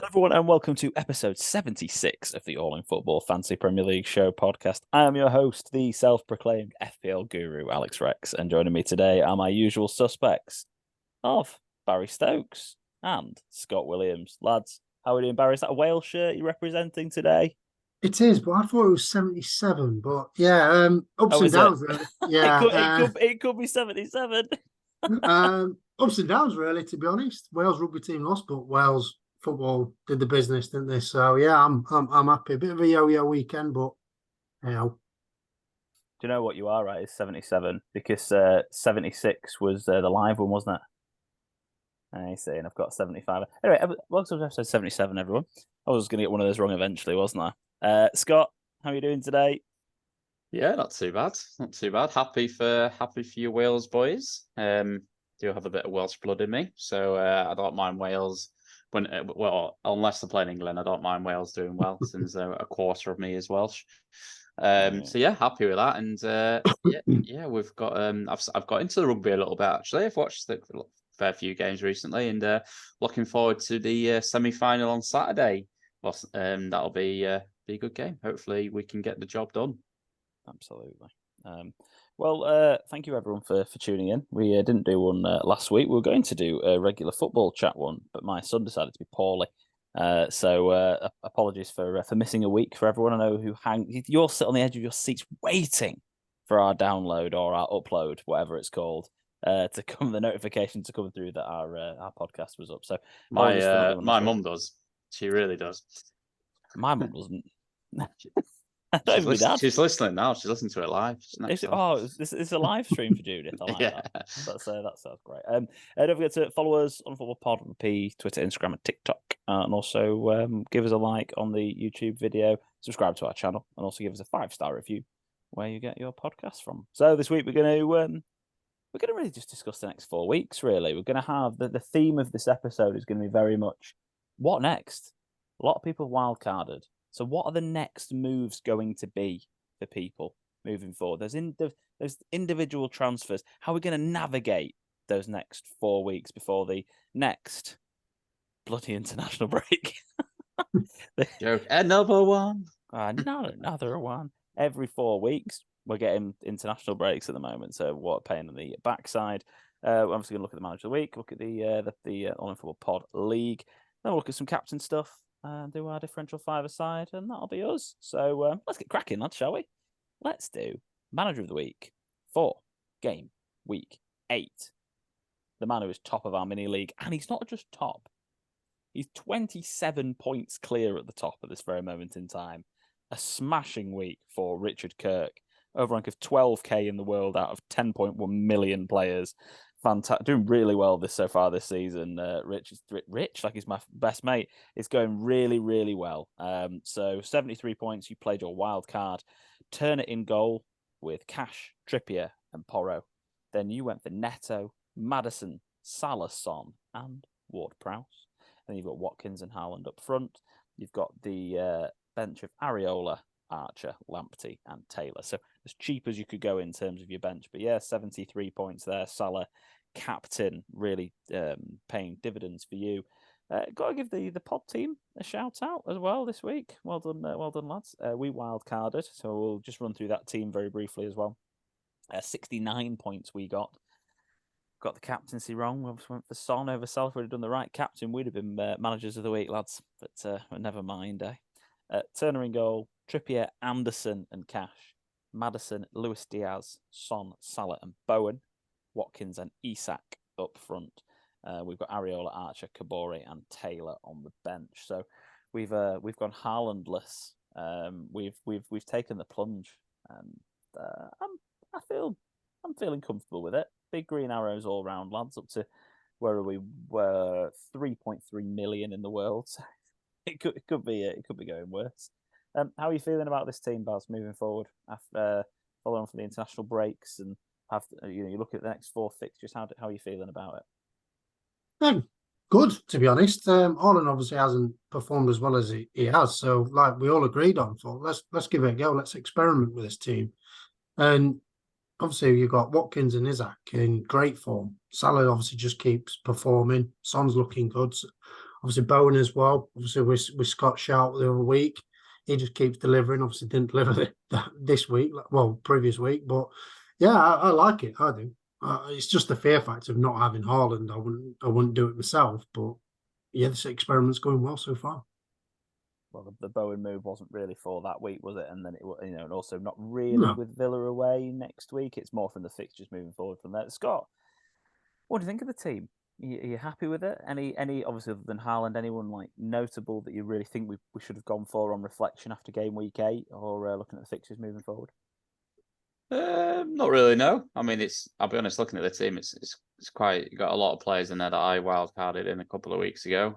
Everyone, and welcome to episode 76 of the All in Football Fantasy Premier League Show podcast. I am your host, the self-proclaimed FPL guru, Alex Rex, and joining me today are my usual suspects of Barry Stokes and Scott Williams. Lads, how are we doing, Barry? Is that a Wales shirt you're representing today? It is, but I thought it was 77. But yeah, ups Oh, and is it? downs, really. it Yeah, could it could it could be 77. ups and downs, really. To be honest, Wales rugby team lost, but Wales football did the business, didn't they? So yeah, I'm happy. A bit of a yo-yo weekend, but you know, Do you know what you are right? It's 77 because 76 was the live one, wasn't it? I see, and I've got 75. Anyway, welcome to episode 77, everyone. I was going to get one of those wrong eventually, wasn't I? Scott, how are you doing today? Yeah, not too bad. Not too bad. Happy for you Wales boys. Do have a bit of Welsh blood in me, so I don't mind Wales well, unless they're playing England, I don't mind Wales doing well since a quarter of me is Welsh. So yeah, happy with that. And yeah, we've got I've got into the rugby a little bit actually. I've watched a fair few games recently, and looking forward to the semi-final on Saturday. Well, that'll be a good game. Hopefully, we can get the job done. Absolutely. Thank you everyone for tuning in. We didn't do one last week. We were going to do a regular football chat one, but my son decided to be poorly. So apologies for missing a week for everyone. I know you're sit on the edge of your seats waiting for our download or our upload, whatever it's called, to come the notification to come through that our podcast was up. So my mum does. She really does. My mum doesn't. She's listening now. She's listening to it live. It's a live stream for Judith. I like that. That sounds great. Don't forget to follow us on Football Pod on P, Twitter, Instagram, and TikTok, and also give us a like on the YouTube video. Subscribe to our channel, and also give us a 5-star review where you get your podcast from. So this week we're going to really just discuss the next 4 weeks. Really, we're going to have the theme of this episode is going to be very much what next. A lot of people wildcarded. So what are the next moves going to be for people moving forward? There's individual transfers. How are we going to navigate those next 4 weeks before the next bloody international break? Joke. Another one. Not another one. Every 4 weeks, we're getting international breaks at the moment. So what a pain in the backside. We're obviously going to look at the manager of the week, look at the All in Football Pod League. Then we'll look at some captain stuff. Do our differential 5-a-side, and that'll be us. So let's get cracking, lads, shall we? Let's do Manager of the Week for game week 8. The man who is top of our mini league, and he's not just top. He's 27 points clear at the top at this very moment in time. A smashing week for Richard Kirk. Overrank of 12k in the world out of 10.1 million players. Fantastic, doing really well so far this season. Rich, like he's my best mate, is going really, really well. So 73 points. You played your wild card. Turn it in goal with Cash, Trippier, and Porro. Then you went for Neto, Maddison, Salah, Son, and Ward-Prowse. Then you've got Watkins and Haaland up front. You've got the bench of Areola, Archer, Lamptey, and Taylor. So as cheap as you could go in terms of your bench. But yeah, 73 points there. Salah, captain, really paying dividends for you. Got to give the pod team a shout out as well this week. Well done, lads. We wildcarded, so we'll just run through that team very briefly as well. 69 points we got. Got the captaincy wrong. We went for Son over Salah. If we'd have done the right captain, we'd have been managers of the week, lads. But never mind, Turner in goal, Trippier, Anderson, and Cash. Maddison, Luis Diaz, Son, Salah, and Bowen. Watkins and Isak up front. We've got Areola, Archer, Kabore, and Taylor on the bench. So we've gone Haalandless. We've taken the plunge, and I'm feeling comfortable with it. Big green arrows all round, lads. Up to where we were 3.3 million in the world. So it could be going worse. How are you feeling about this team, Baz, moving forward after following on from the international breaks and you look at the next 4 fixtures? How are you feeling about yeah, good to be honest. Haaland obviously hasn't performed as well as he has, so like we all agreed on, so let's give it a go. Let's experiment with this team, and obviously you've got Watkins and Isak in great form. Salah obviously just keeps performing. Son's looking good. Obviously Bowen as well. Obviously with Scott Sharp the other week, he just keeps delivering. Obviously didn't deliver this week, well previous week, but yeah, I like it. I do. It's just the fear factor of not having Haaland. I wouldn't do it myself, but yeah, this experiment's going well so far. Well, the Bowen move wasn't really for that week, was it? And then and also not really No. with Villa away next week. It's more from the fixtures moving forward from there. Scott, what do you think of the team? Are you happy with it? Any obviously other than Haaland, anyone like notable that you really think we should have gone for on reflection after game week 8, or looking at the fixtures moving forward? Not really. No, I mean I'll be honest. Looking at the team, it's quite got a lot of players in there that I wildcarded in a couple of weeks ago.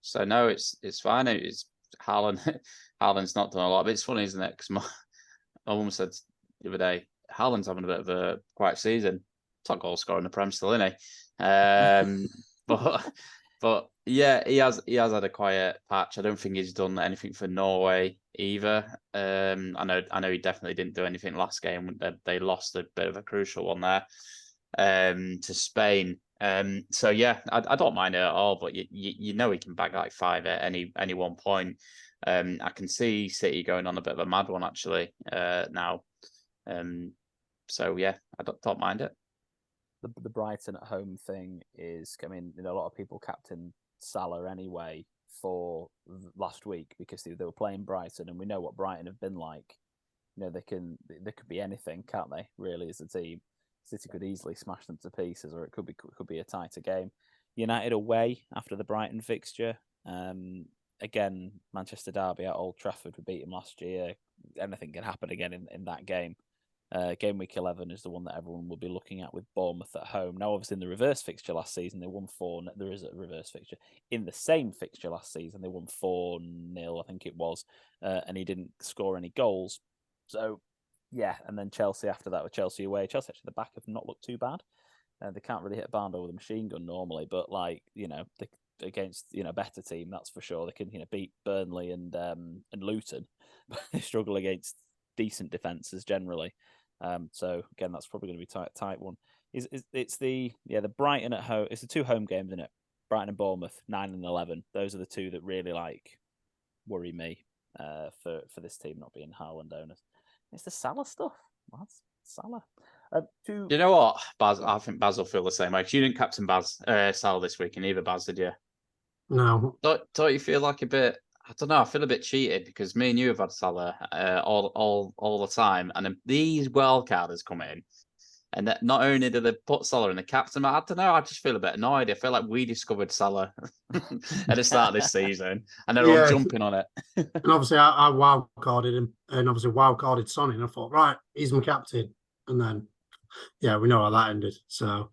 So no, it's fine. It's Haaland. Haaland's not done a lot, but it's funny, isn't it? Because my woman said the other day, Haaland's having a bit of a quiet season. Top goal scorer in the Prem still, isn't he? But yeah, he has had a quiet patch. I don't think he's done anything for Norway either. I know he definitely didn't do anything last game. They lost a bit of a crucial one there to Spain. So yeah, I don't mind it at all. But you know he can bag like 5 at any one point. I can see City going on a bit of a mad one actually now. So yeah, I don't mind it. The Brighton at home thing is, I mean, a lot of people captain Salah anyway for last week because they were playing Brighton, and we know what Brighton have been like. They could be anything, can't they? Really, as a team, City could easily smash them to pieces, or it could be a tighter game. United away after the Brighton fixture. Again, Manchester derby at Old Trafford. We beat them last year. Anything can happen again in that game. Game week 11 is the one that everyone will be looking at with Bournemouth at home. Now, obviously, in the reverse fixture last season, they won 4. There is a reverse fixture. In the same fixture last season, they won 4-0, I think it was, and he didn't score any goals. So, yeah, and then Chelsea after that with Chelsea away. Chelsea actually, the back have not looked too bad. They can't really hit Barndo with a machine gun normally, but against a better team, that's for sure. They can beat Burnley and Luton, but they struggle against decent defenses generally. So again, that's probably going to be tight one. It's the Brighton at home. It's the 2 home games, isn't it? Brighton and Bournemouth, 9 and 11. Those are the 2 that really worry me for this team not being Haaland owners. It's the Salah stuff. That's Salah. You know what, Baz? I think Baz will feel the same way. 'Cause you didn't captain Salah this week, and neither Baz did you? No. Don't you feel like a bit? I don't know. I feel a bit cheated because me and you have had Salah all the time, and then these wildcarders come in, and that not only do they put Salah in the captain, I don't know. I just feel a bit annoyed. I feel like we discovered Salah at the start of this season, and they're all jumping on it. And obviously, I wildcarded him, and obviously wildcarded Sonny, and I thought, right, he's my captain, and then yeah, we know how that ended. So,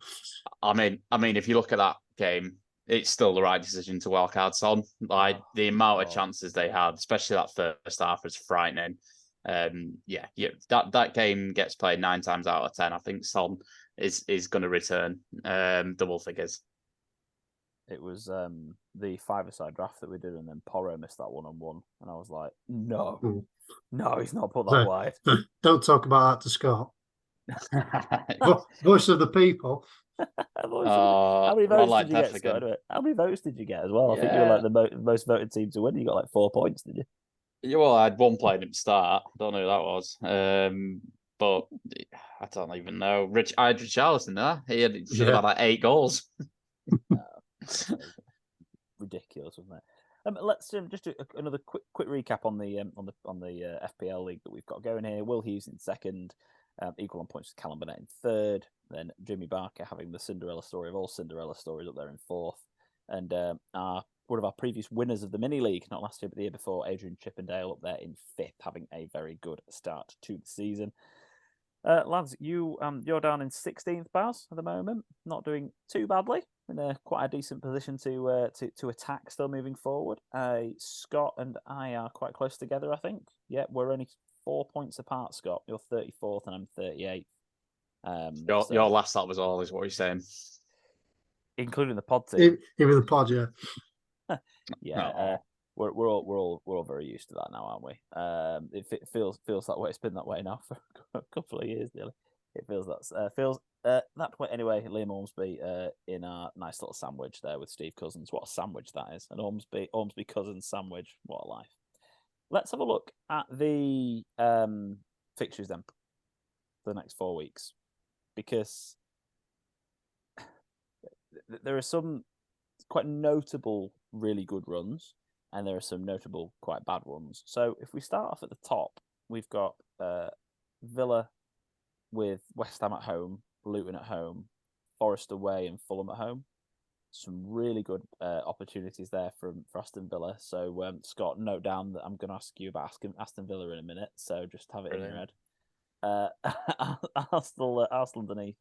I mean, if you look at that game, it's still the right decision to wildcard Son. Like the amount of chances they had, especially that first half, was frightening. That game gets played 9 times out of 10. I think Son is going to return double figures. It was the 5-a-side draft that we did, and then Porro missed that 1-on-1, and I was like, no, he's not put that wide. Don't talk about that to Scott. Voice of the people. How many votes did you get, Scott? How many votes did you get as well? I think you were like the most voted team to win. You got like 4 points, did you? Yeah, well, I had one playing him start. I don't know who that was. But I don't even know. I had Richarlison there. He should have had like 8 goals. Ridiculous, wasn't it? Let's just do another quick recap on the FPL league that we've got going here. Will Hughes in second, equal on points with Callum Burnett in third. Then Jimmy Barker having the Cinderella story of all Cinderella stories up there in fourth, and one of our previous winners of the mini league, not last year but the year before, Adrian Chippendale up there in fifth, having a very good start to the season. Lads, you're down in 16th, Baz, at the moment, not doing too badly, in quite a decent position to attack still moving forward. Scott and I are quite close together, I think. Yeah, we're only 4 points apart, Scott. You're 34th and I'm 38th. Your last start was all, is what you're saying, including the pod team. Even the pod, yeah. Yeah, we're all very used to that now, aren't we? It feels that way. It's been that way now for a couple of years, nearly. It feels That point anyway, Liam Ormsby in our nice little sandwich there with Steve Cousins. What a sandwich that is. An Ormsby Cousins sandwich. What a life. Let's have a look at the fixtures then for the next 4 weeks. Because there are some quite notable, really good runs, and there are some notable, quite bad ones. So if we start off at the top, we've got Villa with West Ham at home, Luton at home, Forest away, and Fulham at home. Some really good opportunities there for Aston Villa. So, Scott, note down that I'm going to ask you about Aston Villa in a minute. So just have it in your head. Arsenal underneath.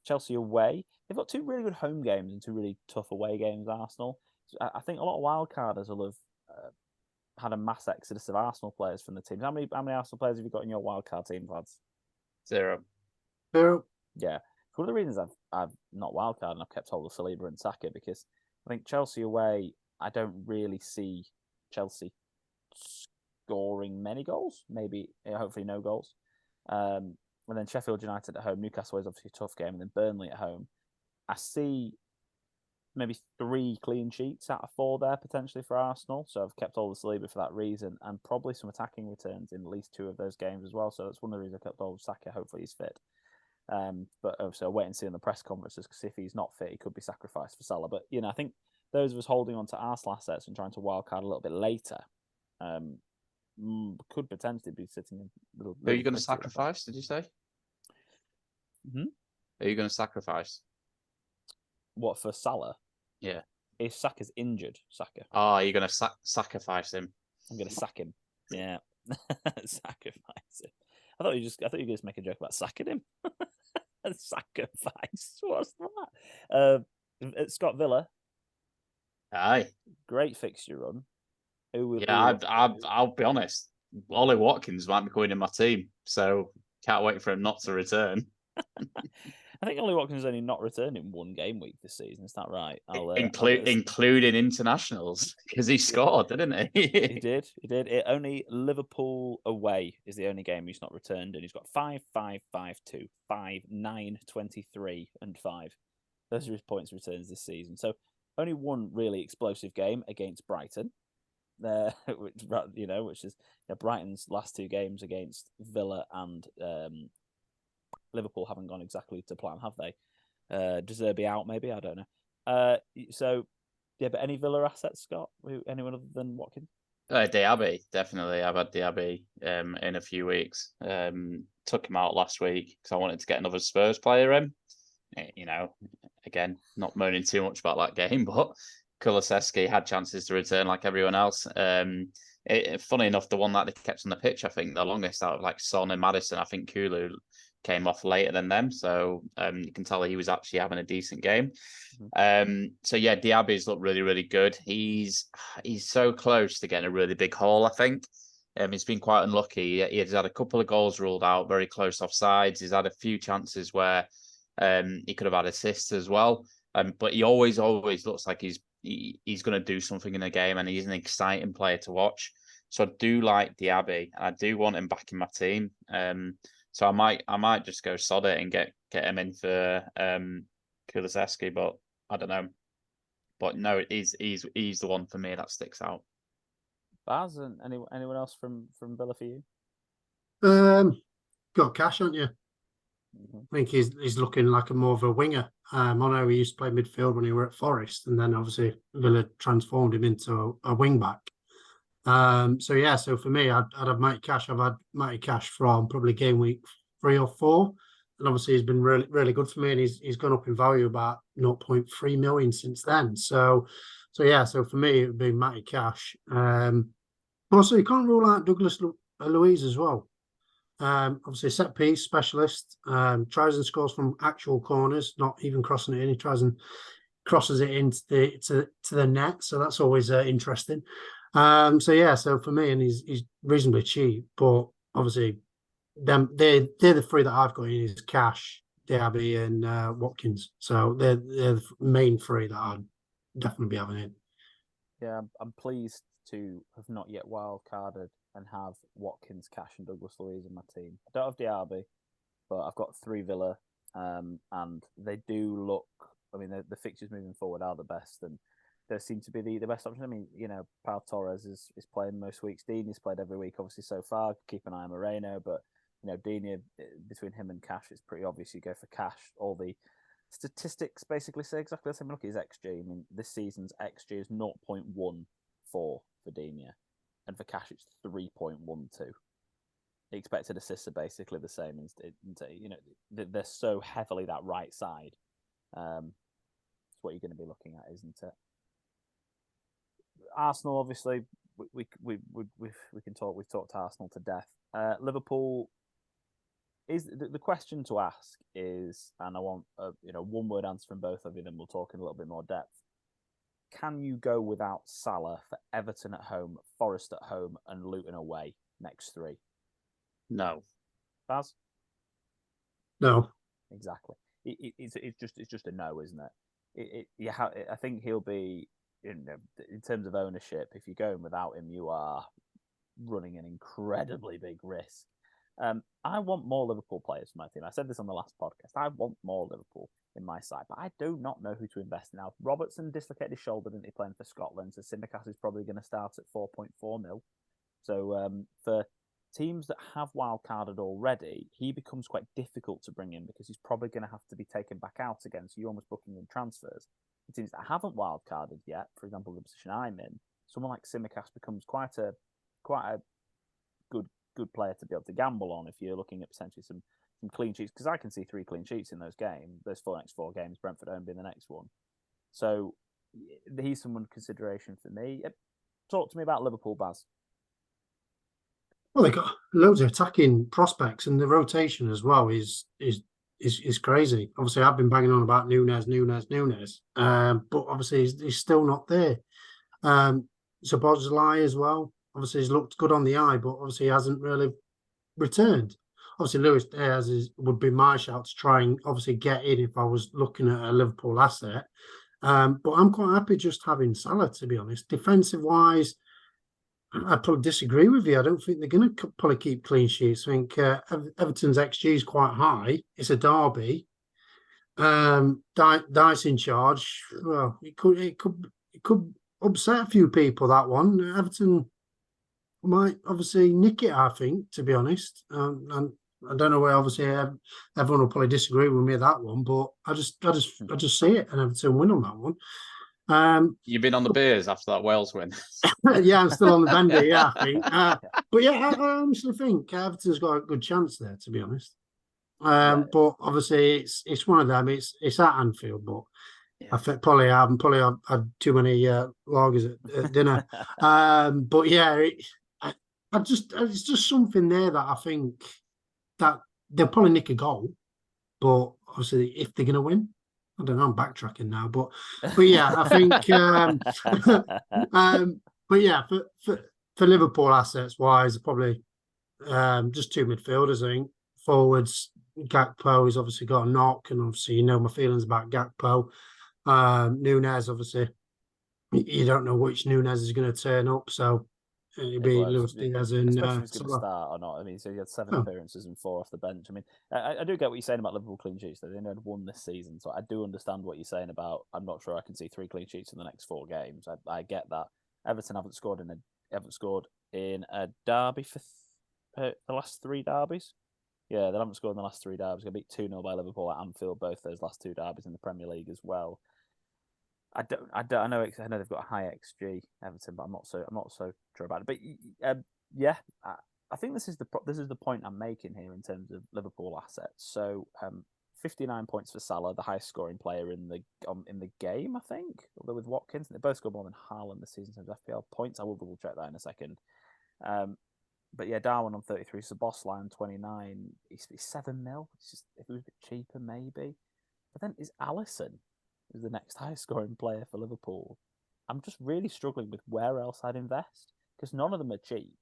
Chelsea away. They've got 2 really good home games and 2 really tough away games, Arsenal. So I think a lot of wildcarders will have had a mass exodus of Arsenal players from the teams. How many Arsenal players have you got in your wildcard team, lads? 0. Yeah. It's one of the reasons I've not wildcard and I've kept hold of Saliba and Saka, because I think Chelsea away, I don't really see Chelsea scoring many goals. Maybe, hopefully, no goals. And then Sheffield United at home. Newcastle is obviously a tough game, and then Burnley at home. I see maybe 3 clean sheets out of 4 there potentially for Arsenal. So I've kept all the Saliba for that reason, and probably some attacking returns in at least 2 of those games as well. So that's one of the reasons I kept all of Saka. Hopefully he's fit. But obviously I'll wait and see in the press conferences, because if he's not fit, he could be sacrificed for Salah. But I think those of us holding on to Arsenal assets and trying to wildcard a little bit later could potentially be sitting in. Who are you going to sacrifice? Did you say? Mm-hmm. Are you going to sacrifice? What, for Salah? Yeah. If Saka's injured, Saka. Oh, you're going to sacrifice him. I'm going to sack him. Yeah, sacrifice him. I thought you were going to make a joke about sacking him. Sacrifice. What's that? Scott Villa. Aye. Great fixture run. I'll be honest. Ollie Watkins might be going in my team, so can't wait for him not to return. I think Ollie Watkins has only not returned in 1 game week this season. Is that right? Including internationals, because he scored, didn't he? He did. Only Liverpool away is the only game he's not returned, and he's got 5, 5, 5, 2, 5, 9, 23, and 5. Those are his points returns this season. So only 1 really explosive game against Brighton. Which is Brighton's last 2 games against Villa and Liverpool haven't gone exactly to plan, have they? De Zerbi out, maybe, I don't know. But any Villa assets, Scott? Anyone other than Watkins? Diaby, definitely. I've had Diaby in a few weeks. Took him out last week because I wanted to get another Spurs player in. Again, not moaning too much about that game, but Kulusevski had chances to return like everyone else. Funny enough, the one that they kept on the pitch, I think the longest out of like Son and Maddison, I think Kulu came off later than them. So you can tell he was actually having a decent game. So yeah, Diaby's looked really, really good. He's so close to getting a really big haul, I think. He's been quite unlucky. He's had a couple of goals ruled out, very close offsides. He's had a few chances where he could have had assists as well. But he always looks like he's going to do something in the game, and he's an exciting player to watch. So I do like Diaby, and I do want him back in my team. So I might just go sod it and get him in for Kulusevski, but I don't know. But no, he's the one for me that sticks out. Baz, and anyone else from Villa for you? Got Cash, haven't you? Mm-hmm. I think he's looking like more of a winger. I know he used to play midfield when he were at Forest, and then obviously Villa transformed him into a wing back. So for me, I'd have Matty Cash. I've had Matty Cash from probably game week 3 or 4, and obviously he's been really, really good for me, and he's gone up in value about 0.3 million since then. So for me, it would be Matty Cash. Also, you can't rule out Douglas Luiz as well. Obviously, set piece specialist, tries and scores from actual corners, not even crossing it in. He tries and crosses it into the net, so that's always interesting. So for me, and he's reasonably cheap, but obviously, they're the 3 that I've got in is Cash, Diaby, and Watkins. So they're the main 3 that I'd definitely be having in. Yeah, I'm pleased to have not yet wildcarded and have Watkins, Cash, and Douglas Luiz in my team. I don't have Diaby, but I've got 3 Villa and they do look. I mean, the fixtures moving forward are the best, and they seem to be the best option. I mean, Pau Torres is playing most weeks. Dean has played every week, obviously so far. Keep an eye on Moreno, but Dina, between him and Cash, it's pretty obvious you go for Cash. All the statistics basically say exactly the same. Look at his XG. I mean, this season's XG is 0.14 for Dina, and for Cash it's 3.12. The expected assists are basically the same. They're so heavily that right side. It's what you're going to be looking at, isn't it? Arsenal, obviously, we can talk. We've talked Arsenal to death. Liverpool is the question to ask is, and I want a one word answer from both of you. Then we'll talk in a little bit more depth. Can you go without Salah for Everton at home, Forest at home, and Luton away next 3? No. Baz? No. Exactly. It's just a no, isn't it? I think he'll be, in terms of ownership, if you're going without him, you are running an incredibly big risk. I want more Liverpool players for my team. I said this on the last podcast. I want more Liverpool in my side, but I do not know who to invest in now. Robertson dislocated his shoulder, didn't he, playing for Scotland? So Tsimikas is probably going to start at 4.4 mil. So for teams that have wildcarded already, he becomes quite difficult to bring in because he's probably going to have to be taken back out again. So you're almost booking in transfers. The teams that haven't wildcarded yet, for example, the position I'm in, someone like Tsimikas becomes quite a good player to be able to gamble on if you're looking at potentially some clean sheets, because I can see 3 clean sheets in those games. Those next 4 games, Brentford home being the next one. So he's someone consideration for me. Talk to me about Liverpool, Baz. Well, they got loads of attacking prospects, and the rotation as well is crazy. Obviously, I've been banging on about Nunes, but obviously he's still not there. Szoboszlai as well. Obviously, he's looked good on the eye, but obviously he hasn't really returned. Obviously, Luis Diaz would be my shout to try and obviously get in if I was looking at a Liverpool asset. But I'm quite happy just having Salah, to be honest. Defensive-wise, I probably disagree with you. I don't think they're going to probably keep clean sheets. I think Everton's XG is quite high. It's a derby. Dice in charge. Well, it could upset a few people, that one. Everton might obviously nick it, I think, to be honest. And I don't know where obviously everyone will probably disagree with me at that one, but I just see it and Everton win on that one. You've been on the beers after that Wales win. Yeah, I'm still on the bender, yeah, I think. But yeah, I honestly think Everton's got a good chance there, to be honest. But obviously it's one of them. It's at Anfield, but yeah. I think probably I've had too many lagers at dinner. But yeah, it's just something there that I think that they'll probably nick a goal, but obviously if they're going to win, I don't know. I'm backtracking now, but yeah, I think. But yeah, for Liverpool assets wise, probably just 2 midfielders. I think forwards. Gakpo has obviously got a knock, and obviously my feelings about Gakpo. Nunes, obviously, you don't know which Nunes is going to turn up, so it'll be Luis Diaz and especially if he's going to start or not. I mean, so he had 7 appearances and 4 off the bench. I mean, I do get what you're saying about Liverpool clean sheets. They only had 1 this season, so I do understand what you're saying about. I'm not sure I can see 3 clean sheets in the next 4 games. I get that. Everton haven't scored in a derby for the last 3 derbies. Yeah, they haven't scored in the last 3 derbies. They beat 2-0 by Liverpool at Anfield, both those last 2 derbies in the Premier League as well. I know they've got a high XG, Everton, but I'm not so sure about it. But yeah, I think this is the point I'm making here in terms of Liverpool assets. So 59 points for Salah, the highest scoring player in the game, I think. Although with Watkins, they both scored more than Haaland this season in terms of FPL points. I will double check that in a second. But yeah, Darwin on 33, Szoboszlai on 29. He's 7 mil. It's just, if it was a bit cheaper, maybe. But then is Alisson is the next highest scoring player for Liverpool. I'm just really struggling with where else I'd invest because none of them are cheap.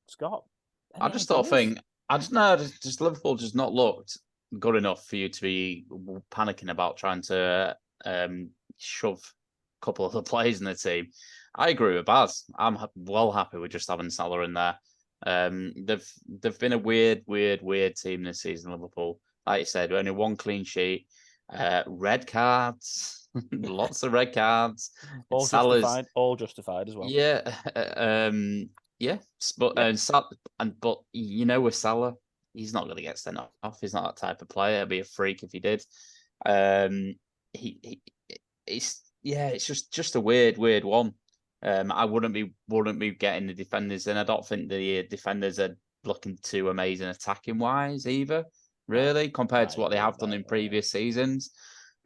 Scott, I just thought just Liverpool just not looked good enough for you to be panicking about trying to shove a couple of the players in the team. I agree with Baz. I'm well happy with just having Salah in there. They've been a weird team this season, Liverpool. like you said, only one clean sheet, red cards, lots of red cards. All Salah's, justified. All justified as well. yeah, but but you know, with Salah, he's not going to get sent off. He's not that type of player. It'd be a freak if he did. It's just a weird one. I wouldn't be getting the defenders in. I don't think the defenders are looking too amazing attacking wise either, really, compared to what they have done in previous seasons.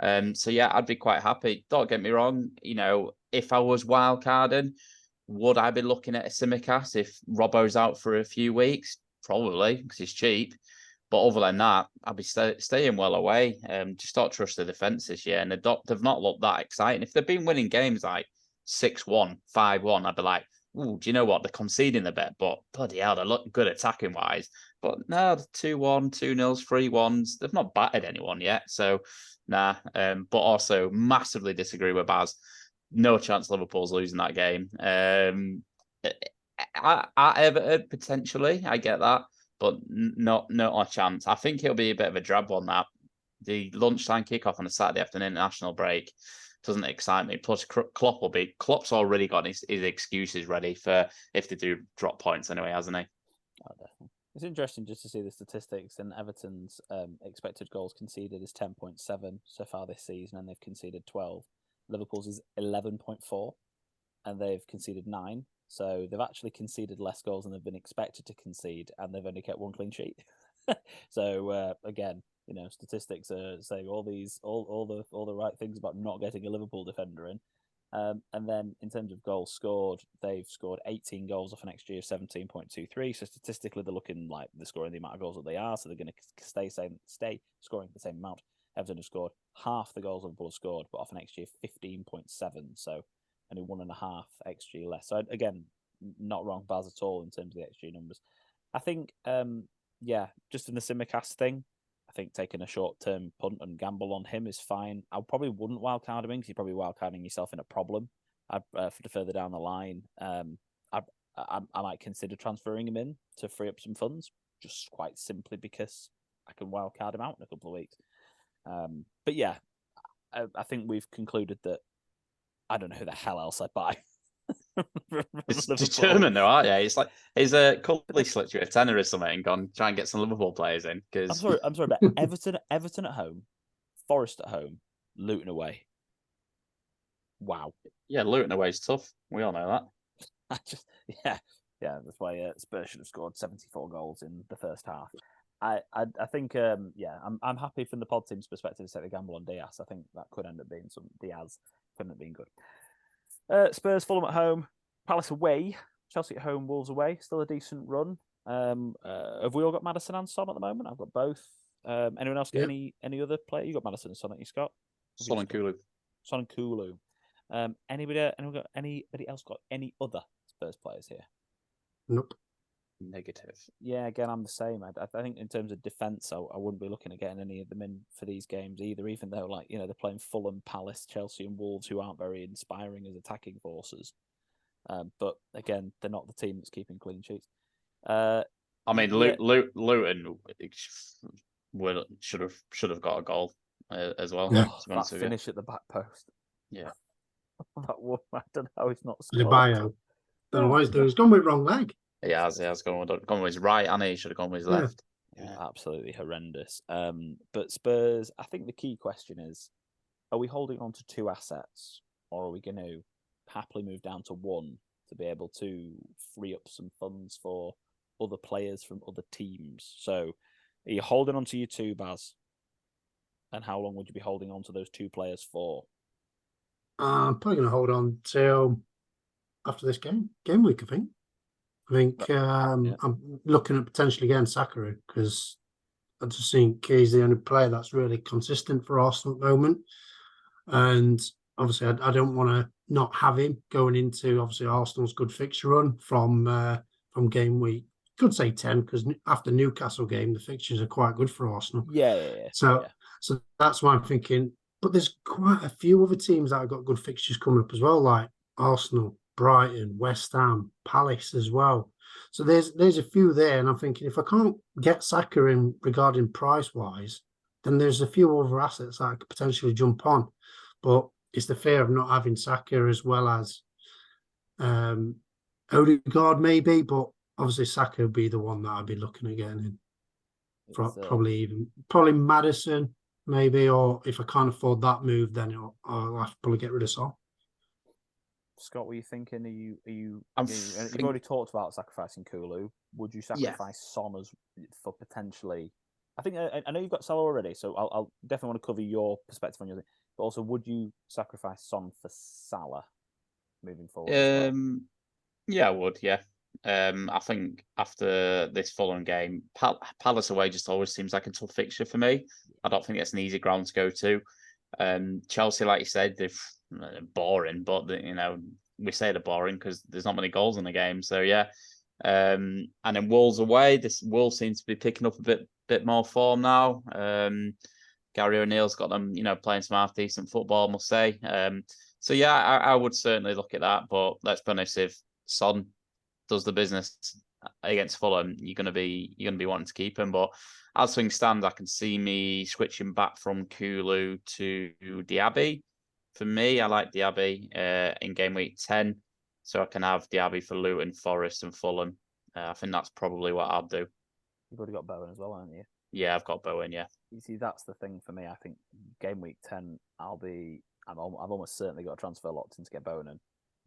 So yeah, I'd be quite happy. Don't get me wrong, you know, if I was wildcarding, would I be looking at a Simicast if Robbo's out for a few weeks? Probably, because he's cheap. But other than that, I'd be staying well away. Just don't trust the defence this year, and they've not looked that exciting. If they've been winning games like 6-1, 5-1, I'd be like, ooh, do you know what? They're conceding a bit, but bloody hell, they look good attacking wise. But no, 2-1, 2-0s, 3-1s. They've not battered anyone yet. So, nah. But also massively disagree with Baz. No chance Liverpool's losing that game. At Everton, potentially, I get that, but not a chance. I think it'll be a bit of a drab one, that. The lunchtime kickoff on a Saturday after an international break doesn't excite me. Plus, Klopp's already got his excuses ready for if they do drop points anyway, hasn't he? Oh, definitely. It's interesting just to see the statistics, and Everton's expected goals conceded is 10.7 so far this season, and they've conceded 12. Liverpool's is 11.4, and they've conceded 9. So they've actually conceded less goals than they've been expected to concede, and they've only kept one clean sheet. So again, you know, statistics are saying all the right things about not getting a Liverpool defender in. And then in terms of goals scored, they've scored 18 goals off an XG of 17.23. So statistically, they're looking like they're scoring the amount of goals that they are. So they're going to stay scoring the same amount. Everton have scored half the goals Liverpool have scored, but off an XG of 15.7. So only 1.5 XG less. So again, not wrong, Baz, at all in terms of the XG numbers. I think, just in the Simicast thing, I think taking a short-term punt and gamble on him is fine. I probably wouldn't wildcard him because you're probably wildcarding yourself in a problem. For further down the line, I might consider transferring him in to free up some funds, just quite simply because I can wildcard him out in a couple of weeks. But yeah, I think we've concluded that I don't know who the hell else I'd buy. It's determined though, aren't you? It's like he's Cully slipped you a tenner or something and gone try and get some Liverpool players in. Because I'm sorry, but Everton at home, Forest at home, Luton away. Wow. Yeah, Luton away is tough. We all know that. That's why Spurs should have scored 74 goals in the first half. I think I'm happy from the pod team's perspective to take the gamble on Diaz. I think that could end up being couldn't have been good. Spurs, Fulham at home, Palace away, Chelsea at home, Wolves away. Still a decent run. Have we all got Maddison and Son at the moment? I've got both. Anyone else got any other player? You got Maddison and Son, you, Scott? Son and Kulu. Son and Kulu. Anybody else got any other Spurs players here? Nope. Negative. Yeah, again, I'm the same. I think in terms of defence, I wouldn't be looking at getting any of them in for these games either, even though, like, you know, they're playing Fulham, Palace, Chelsea and Wolves, who aren't very inspiring as attacking forces. But again, they're not the team that's keeping clean sheets. Luton should have got a goal as well. Yeah. That finish at the back post. Yeah. I don't know how he's not scored. Don't know what he's doing. He's gone with wrong leg. He has gone with his right, and he should have gone with his left. Yeah. Absolutely horrendous. But Spurs, I think the key question is, are we holding on to 2 assets, or are we going to happily move down to 1 to be able to free up some funds for other players from other teams? So are you holding on to your 2, Baz? And how long would you be holding on to those 2 players for? I'm probably going to hold on till after this game week, I think. I'm looking at potentially getting Sakharou because I just think he's the only player that's really consistent for Arsenal at the moment. And obviously, I don't want to not have him going into, obviously, Arsenal's good fixture run from game week. Could say 10 because after Newcastle game, the fixtures are quite good for Arsenal. Yeah. So that's why I'm thinking. But there's quite a few other teams that have got good fixtures coming up as well, like Arsenal, Brighton, West Ham, Palace as well. So there's a few there, and I'm thinking if I can't get Saka in regarding price wise, then there's a few other assets that I could potentially jump on. But it's the fear of not having Saka as well as Odegaard maybe, but obviously Saka would be the one that I'd be looking at getting in. Probably Maddison maybe, or if I can't afford that move, then I'll have to probably get rid of Son. Scott, what are you thinking? You've think- already talked about sacrificing Kulu. Would you sacrifice Son for potentially? I think I know you've got Salah already, so I'll definitely want to cover your perspective on your thing. But also, would you sacrifice Son for Salah moving forward as well? Yeah, I would. Yeah. I think after this Fulham game, Palace away just always seems like a tough fixture for me. I don't think it's an easy ground to go to. Chelsea, like you said, they're boring, but we say they're boring because there's not many goals in the game. So yeah. And then Wolves away, this Wolves seems to be picking up a bit more form now. Gary O'Neill's got them, playing some half decent football, I must say. So yeah, I would certainly look at that. But let's be honest, if Son does the business against Fulham, you're gonna be wanting to keep him. But as things stand, I can see me switching back from Kulu to Diaby. For me, I like Diaby in game week 10, so I can have Diaby for Luton, Forest, and Fulham. I think that's probably what I'll do. You've already got Bowen as well, haven't you? Yeah, I've got Bowen. Yeah. You see, that's the thing for me. I think game week 10, I've almost certainly got a transfer locked in to get Bowen in.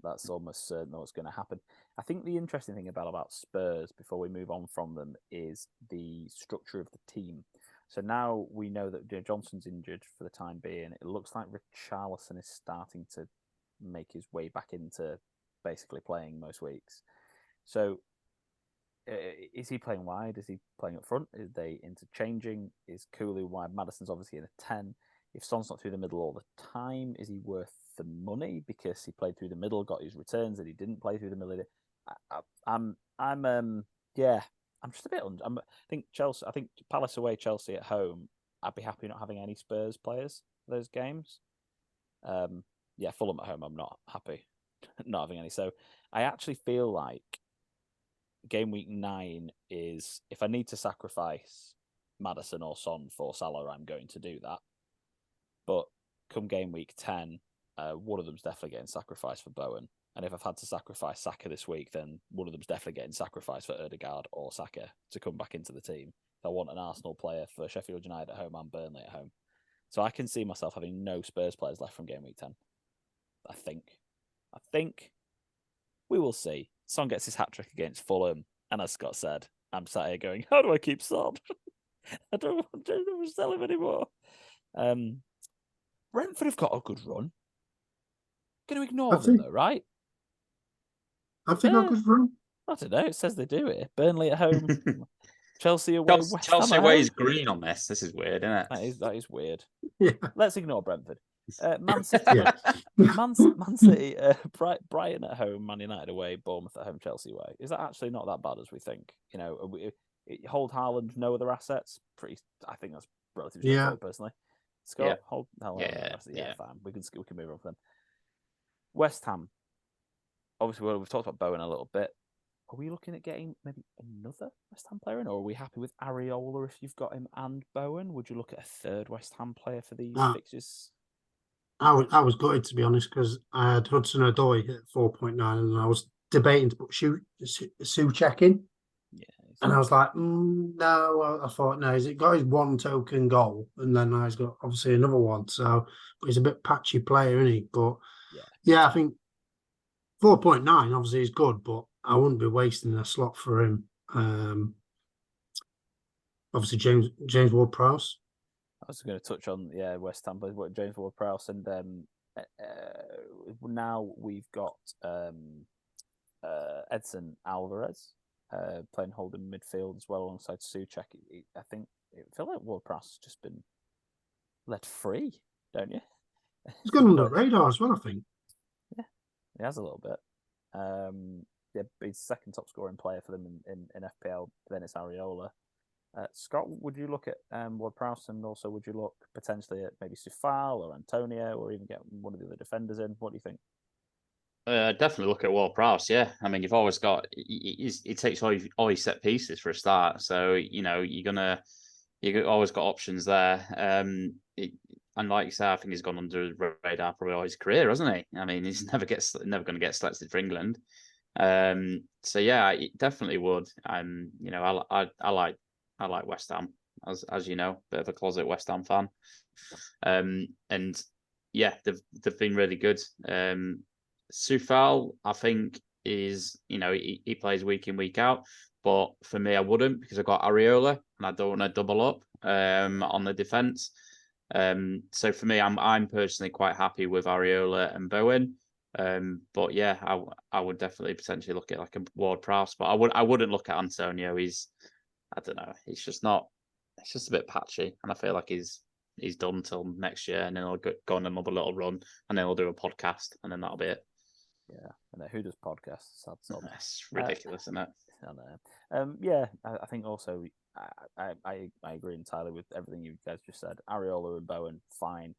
That's almost certain what's going to happen. I think the interesting thing about Spurs, before we move on from them, is the structure of the team. So now we know that Johnson's injured for the time being. It looks like Richarlison is starting to make his way back into basically playing most weeks. So is he playing wide? Is he playing up front? Is they interchanging? Is Kulu wide? Maddison's obviously in a 10. If Son's not through the middle all the time, is he worth the money because he played through the middle, got his returns, and he didn't play through the middle? I'm just a bit. I think Chelsea. I think Palace away, Chelsea at home. I'd be happy not having any Spurs players for those games. Fulham at home, I'm not happy not having any. So I actually feel like game week 9 is, if I need to sacrifice Maddison or Son for Salah, I'm going to do that. But come game week 10, one of them's definitely getting sacrificed for Bowen. And if I've had to sacrifice Saka this week, then one of them's definitely getting sacrificed for Odegaard or Saka to come back into the team. I want an Arsenal player for Sheffield United at home and Burnley at home. So I can see myself having no Spurs players left from game week 10. I think we will see. Son gets his hat-trick against Fulham, and as Scott said, I'm sat here going, how do I keep Son? I don't want to sell him anymore. Brentford have got a good run. Going to ignore them, though, right? I think got a good run. I don't know. It says they do it. Burnley at home, Chelsea away, Chelsea away is green on this. This is weird, isn't it? That is weird. Yeah. Let's ignore Brentford. Man City, Man City, Brighton at home, Man United away, Bournemouth at home, Chelsea away. Is that actually not that bad as we think? Hold Haaland, no other assets. I think that's relatively straightforward, personally. Scott, hold Haaland. Yeah, fine. We can move on from them. West Ham. Obviously, we've talked about Bowen a little bit. Are we looking at getting maybe another West Ham player in, or are we happy with Areola if you've got him and Bowen? Would you look at a third West Ham player for these fixtures? I was gutted, to be honest, because I had Hudson-Odoi at 4.9 and I was debating to put Souček in. Yeah, and I was like, no. I thought, no, he's got his one token goal, and then he's got obviously another one. So he's a bit patchy player, isn't he? But yeah, I think 4.9 obviously is good, but I wouldn't be wasting a slot for him. Obviously, James Ward-Prowse. I was going to touch on West Ham players, James Ward-Prowse, and now we've got Edson Alvarez playing holding midfield as well alongside Souček. I think it felt like Ward-Prowse has just been let free, don't you? He's gone under the radar as well, I think. Yeah, he has a little bit. He's second top scoring player for them in FPL. Then it's Areola. Scott, would you look at Ward-Prowse, and also would you look potentially at maybe Sufal or Antonio, or even get one of the other defenders in? What do you think? Definitely look at Ward-Prowse. Yeah, I mean, you've always got. He takes all your set pieces for a start, so you're gonna you always got options there. And like you say, I think he's gone under the radar probably all his career, hasn't he? I mean, he's never going to get selected for England. So yeah, it definitely would. You know, I like West Ham, as you know, bit of a closet West Ham fan. And yeah, they've been really good. Soufal, I think, is, you know, he plays week in, week out. But for me, I wouldn't, because I've got Areola and I don't want to double up on the defence. So for me, I'm personally quite happy with Areola and Bowen. But yeah, I would definitely potentially look at like a Ward-Prowse, but I wouldn't look at Antonio. I don't know, he's just not. It's just a bit patchy, and I feel like he's done till next year, and then he'll go on another little run, and then he'll do a podcast, and then that'll be it. Yeah, and who does podcasts? Sad sod. That's ridiculous, isn't it? I know. Yeah, I think also I agree entirely with everything you guys just said. Areola and Bowen, fine.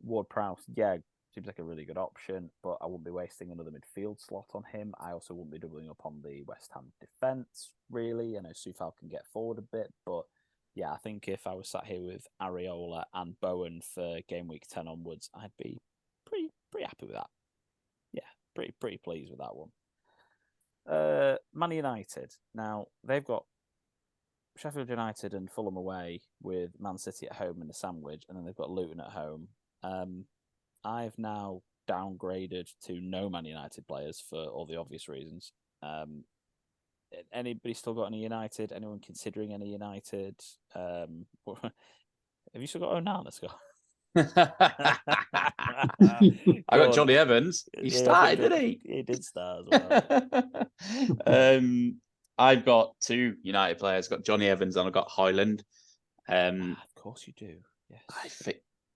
Ward-Prowse, yeah, seems like a really good option, but I wouldn't be wasting another midfield slot on him. I also wouldn't be doubling up on the West Ham defence, really. I know Soufal can get forward a bit, but yeah, I think if I was sat here with Areola and Bowen for game week 10 onwards, I'd be pretty happy with that. Yeah, pretty pleased with that one. Man United. Now, they've got Sheffield United and Fulham away with Man City at home in the sandwich, and then they've got Luton at home. I've now downgraded to no Man United players for all the obvious reasons. Anybody still got any United? Anyone considering any United? Have you still got Onana, Scott? I got Johnny Evans. He started, didn't he? He did start as well. I've got two United players. I've got Johnny Evans and I've got Højlund. Of course you do. Yes.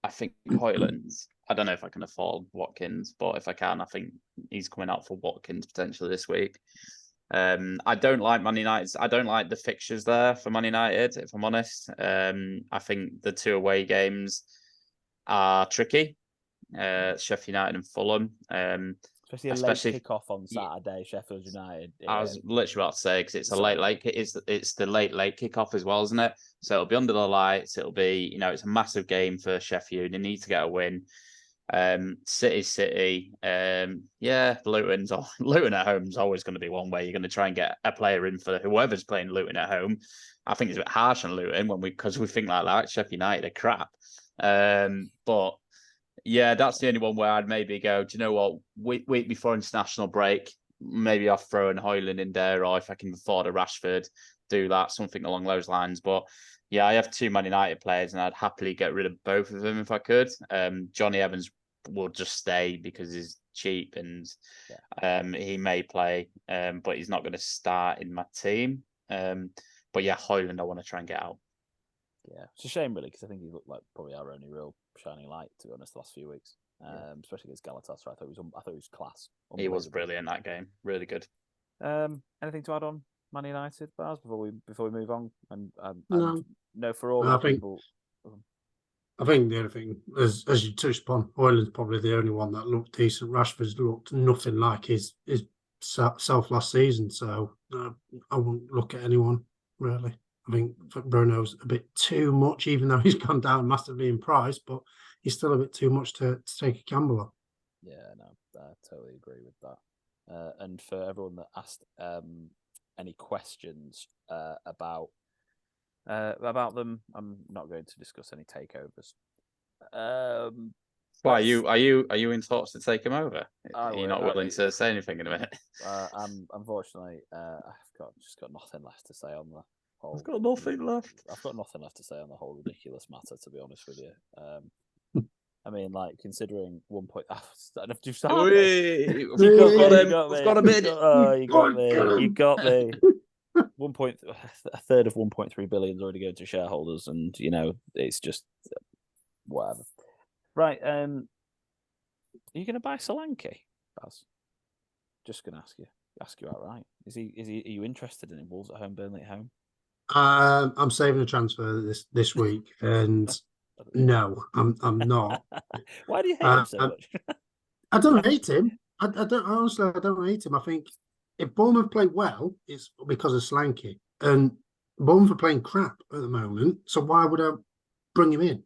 I think Højlund. I don't know if I can afford Watkins, but if I can, I think he's coming out for Watkins potentially this week. I don't like Man United. I don't like the fixtures there for Man United, if I'm honest. I think the two away games are tricky. Sheffield United and Fulham. Especially a late kickoff on Saturday, Sheffield United. I was literally about to say, because it's a late. It's the late kickoff as well, isn't it? So it'll be under the lights. It'll be, you know, it's a massive game for Sheffield. They need to get a win. City. Yeah, Luton at home is always going to be one way. You're going to try and get a player in for whoever's playing Luton at home. I think it's a bit harsh on Luton because we think like that. Sheffield United are crap. But yeah, that's the only one where I'd maybe go, do you know what? Week before international break, maybe I'll throw in Højlund in there, or if I can afford a Rashford, do that, something along those lines. But yeah, I have two Man United players, and I'd happily get rid of both of them if I could. Johnny Evans will just stay because he's cheap, and he may play, but he's not going to start in my team. But yeah, Højlund I want to try and get out. Yeah, it's a shame really, because I think he looked like probably our only real shining light, to be honest, the last few weeks. Especially against Galatasaray. I thought he was class. He was brilliant that game, really good. Anything to add on Man United, Baz, before we move on? And no, for all people. I think the only thing, as you touched upon, Højlund's probably the only one that looked decent. Rashford's looked nothing like his self last season, so I wouldn't look at anyone really. I think Bruno's a bit too much, even though he's gone down massively in price, but he's still a bit too much to take a gamble on. Yeah, no, I totally agree with that. And for everyone that asked any questions about them, I'm not going to discuss any takeovers. Why are you in talks to take him over? Are you not willing to say anything in a minute? Unfortunately, I've just got nothing left to say on the whole. I've got nothing left. I've got nothing left to say on the whole ridiculous matter, to be honest with you. I mean, like, considering 1 point. You've got a minute. Oh, you got me. You got me. A third of 1.3 billion is already going to shareholders, and you know it's just whatever. Right. Are you going to buy Solanke, Baz? Just going to ask you outright. Are you interested in Wolves at home, Burnley at home? I'm saving a transfer this week, and no, I'm not. Why do you hate him so much? I don't hate him. I don't hate him. I think if Bournemouth play well, it's because of Solanke, and Bournemouth are playing crap at the moment, so why would I bring him in?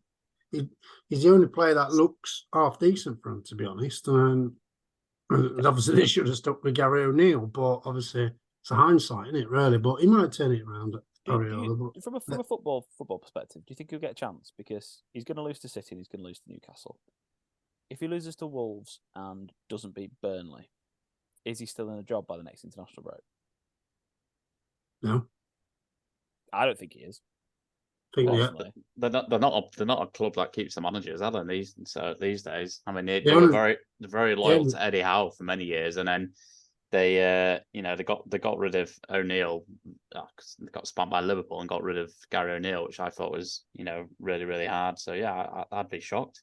He's the only player that looks half decent for him, to be honest. And obviously they should have stuck with Gary O'Neill, but obviously it's a hindsight, isn't it? Really, but he might turn it around. From a football perspective, do you think he'll get a chance? Because he's going to lose to City and he's going to lose to Newcastle. If he loses to Wolves and doesn't beat Burnley, is he still in a job by the next international break? No, I don't think he is. Well, they're not a club that keeps the managers, are they? These days, I mean, they were very loyal to Eddie Howe for many years, and then they got rid of O'Neill, they got spanked by Liverpool and got rid of Gary O'Neill, which I thought was really really hard. So yeah, I'd be shocked.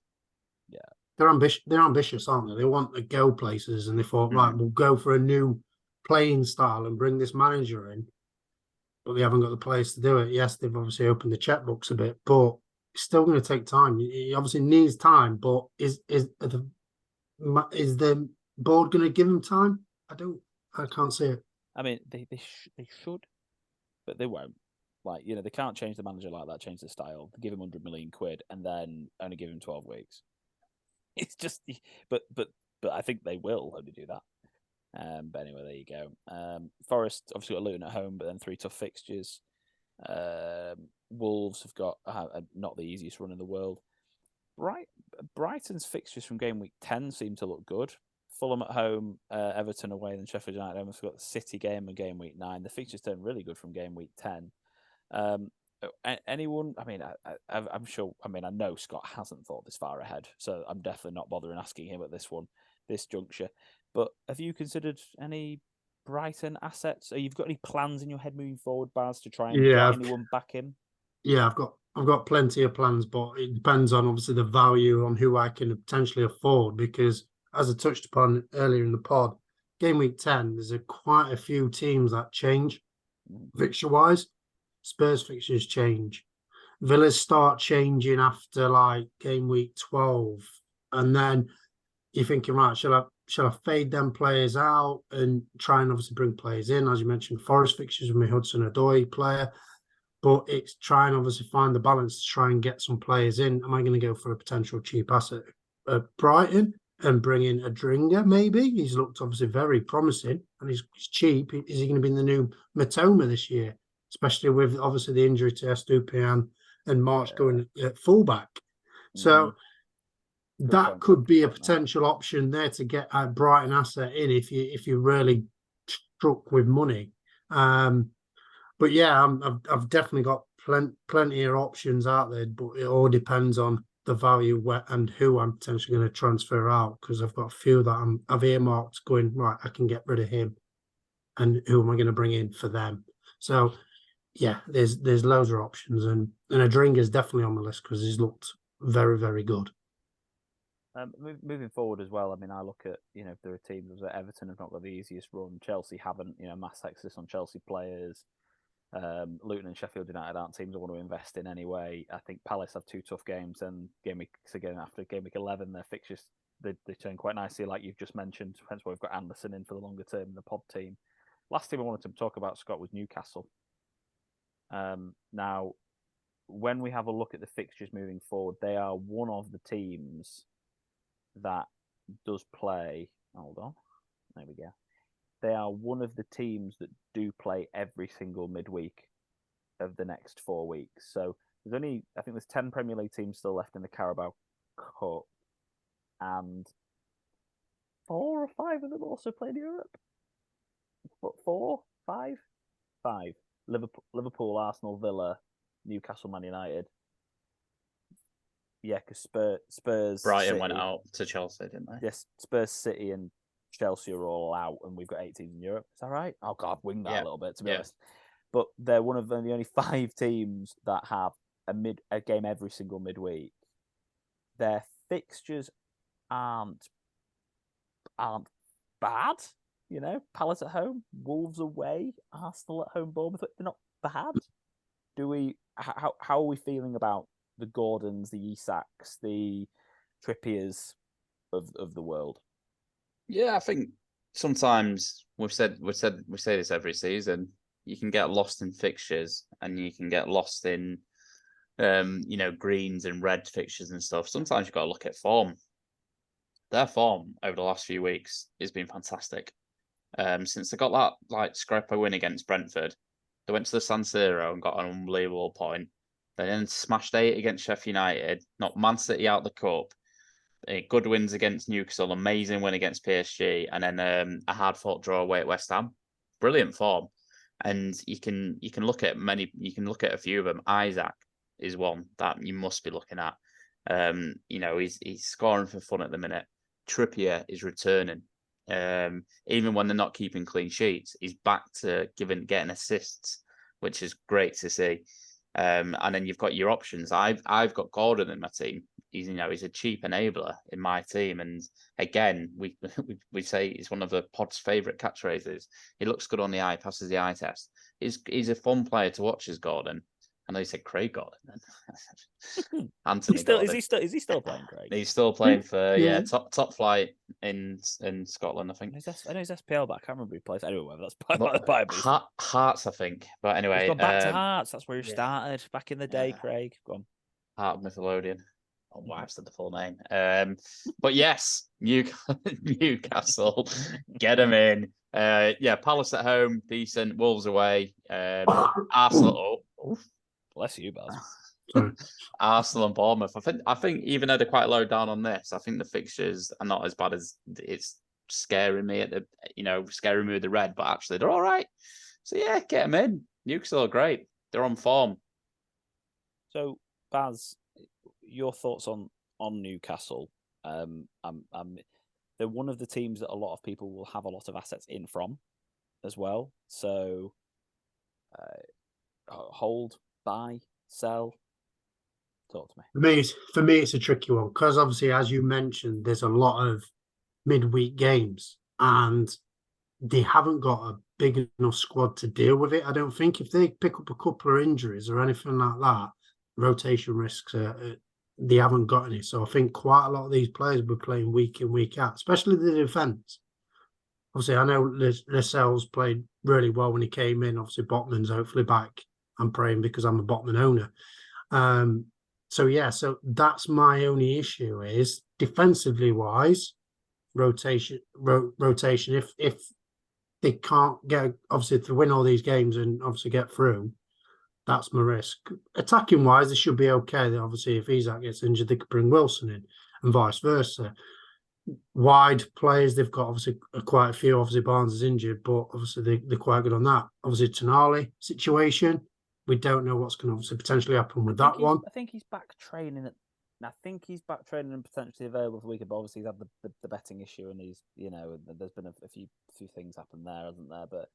Yeah, they're ambitious, aren't they? They want to go places, and they thought, right, we'll go for a new playing style and bring this manager in. But they haven't got the players to do it. Yes, they've obviously opened the checkbooks a bit, but it's still going to take time. He obviously needs time, but is the board going to give him time? I can't see it. I mean, they should, but they won't. Like, they can't change the manager like that, change the style, give him 100 million quid, and then only give him 12 weeks. It's just, but I think they will only do that. But anyway, there you go. Forest obviously got Luton at home, but then 3 tough fixtures. Wolves have got not the easiest run in the world. Brighton's fixtures from game week 10 seem to look good. Fulham at home, Everton away, then Sheffield United home. We've got the City game and game week 9. The fixtures turn really good from game week 10. Anyone? I mean, I'm sure. I mean, I know Scott hasn't thought this far ahead, so I'm definitely not bothering asking him at this juncture. But have you considered any Brighton assets? Or you've got any plans in your head moving forward, Baz, to try and get anyone back in? Yeah, I've got plenty of plans, but it depends on obviously the value on who I can potentially afford. Because as I touched upon earlier in the pod, game week 10, there's quite a few teams that change fixture wise. Spurs fixtures change. Villas start changing after like game week 12, and then you're thinking, right, shall I fade them players out and try and obviously bring players in? As you mentioned, Forest fixtures with my Hudson-Odoi player, but it's trying obviously find the balance to try and get some players in. Am I going to go for a potential cheap asset at Brighton and bring in a Dringer? Maybe he's looked obviously very promising and he's cheap. Is he going to be in the new Matoma this year? Especially with obviously the injury to Estupiñán and March going at fullback. So that could be a potential option there to get a Brighton asset in if you really struck with money. But yeah, I've definitely got plenty of options out there, but it all depends on the value and who I'm potentially going to transfer out, because I've got a few that I've earmarked going, right, I can get rid of him, and who am I going to bring in for them? So yeah, there's loads of options, and Adringa is definitely on the list because he's looked very, very good. Moving forward as well, I mean, I look at, there are teams that Everton have not got the easiest run. Chelsea haven't, mass exodus on Chelsea players. Luton and Sheffield United aren't teams I want to invest in anyway. I think Palace have 2 tough games, and after game week 11, their fixtures they turn quite nicely, like you've just mentioned. Hence why we've got Anderson in for the longer term in the pod team. Last team I wanted to talk about, Scott, was Newcastle. Now, when we have a look at the fixtures moving forward, they are one of the teams that does play. Hold on, there we go. They are one of the teams that do play every single midweek of the next 4 weeks. So I think there's 10 Premier League teams still left in the Carabao Cup, and 4 or 5 of them also play in Europe. 4, 5, 5. Liverpool, Arsenal, Villa, Newcastle, Man United. Yeah, because Spurs. Brighton City, went out to Chelsea, didn't they? Yes, Spurs, City, and Chelsea are all out, and we've got 8 teams in Europe. Is that right? Oh God, I've winged that a little bit, to be honest. But they're one of the only 5 teams that have a game every single midweek. Their fixtures aren't bad. Palace at home, Wolves away, Arsenal at home, Bournemouth. They're not bad. How are we feeling about the Gordons, the Isaks, the Trippiers of the world? Yeah, I think sometimes we say this every season. you can get lost in fixtures and you can get lost in greens and red fixtures and stuff. Sometimes you've got to look at form. Their form over the last few weeks has been fantastic. Since they got that scraper win against Brentford, they went to the San Siro and got an unbelievable point. They then smashed 8 against Sheffield United, knocked Man City out of the cup. Good wins against Newcastle, amazing win against PSG, and then a hard-fought draw away at West Ham. Brilliant form, and you can look at a few of them. Isaac is one that you must be looking at. He's scoring for fun at the minute. Trippier is returning. Even when they're not keeping clean sheets, he's back to getting assists, which is great to see. And then you've got your options. I've got Gordon in my team. He's a cheap enabler in my team, and again, we say he's one of the pod's favourite catchphrases. He looks good on the eye, passes the eye test. He's a fun player to watch, as Gordon. I know you said Craig Gordon then. Anthony Gordon. Is he still playing, Craig? He's still playing for top flight in Scotland, I think. I know he's SPL, but I can't remember who he plays. Anyway, that's by the by. Hearts, I think. But anyway, he's gone back to Hearts. That's where he started back in the day, Craig. Go on. Heart of Nickelodeon. Oh, wow, I've said the full name. But yes, Newcastle, get them in. Palace at home, decent. Wolves away. Arsenal. Bless you, Baz. Arsenal and Bournemouth. I think even though they're quite low down on this, I think the fixtures are not as bad as it's scaring me with the red, but actually they're all right. So yeah, get them in. Newcastle are great. They're on form. So Baz, your thoughts on Newcastle? They're one of the teams that a lot of people will have a lot of assets in from as well. So hold, buy, sell. Talk to me. For me, it's a tricky one because obviously, as you mentioned, there's a lot of midweek games and they haven't got a big enough squad to deal with it. I don't think if they pick up a couple of injuries or anything like that, rotation risks they haven't got any. So I think quite a lot of these players will be playing week in, week out, especially the defence. Obviously, I know Lascelles played really well when he came in. Obviously, Botman's hopefully back. I'm praying because I'm a Botman owner. So that's my only issue is defensively wise, rotation. If they can't get, obviously, to win all these games and obviously get through, that's my risk. Attacking wise, they should be okay. Obviously, if Isaac gets injured, they could bring Wilson in and vice versa. Wide players, they've got obviously quite a few. Obviously, Barnes is injured, but obviously they're quite good on that. Obviously, Tonali situation, we don't know what's going to obviously potentially happen with that one. I think he's back training. I think he's back training and potentially available for the weekend. But obviously, he's had the betting issue, and he's there's been a few things happen there, hasn't there? But